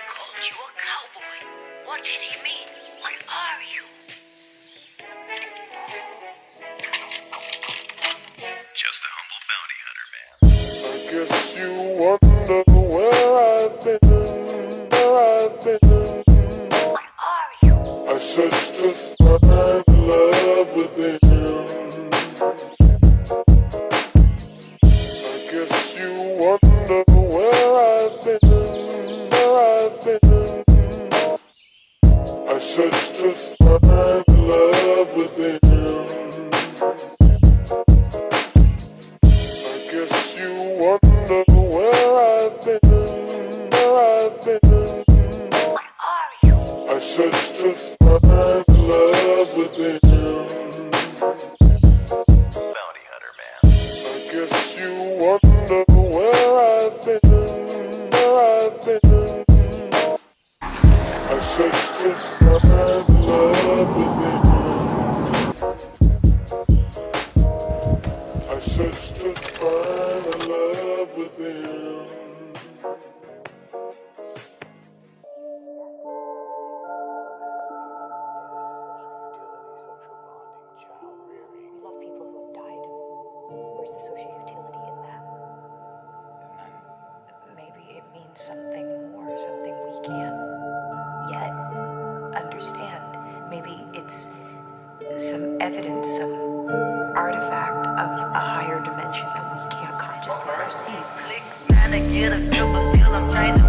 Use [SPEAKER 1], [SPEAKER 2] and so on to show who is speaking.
[SPEAKER 1] called you a cowboy. What did he mean? What are you?
[SPEAKER 2] Just a humble bounty hunter, man.
[SPEAKER 3] I guess you wonder where I've been.
[SPEAKER 1] What are you?
[SPEAKER 3] I searched to find love within. I guess you wonder where I've been. I searched to find love within. I guess you wonder where I've been.
[SPEAKER 1] What are you?
[SPEAKER 3] I searched to find love within.
[SPEAKER 2] Bounty hunter, man.
[SPEAKER 3] I guess you wonder where I've been. I searched to find love within. I searched to find love within.
[SPEAKER 4] We love people who have died. Where's the social utility in that? Maybe it means something more, something we can't yet understand. Maybe it's some evidence, some artifact of a higher dimension that we can't consciously perceive.
[SPEAKER 1] Trying to get a grip, but still I'm trying to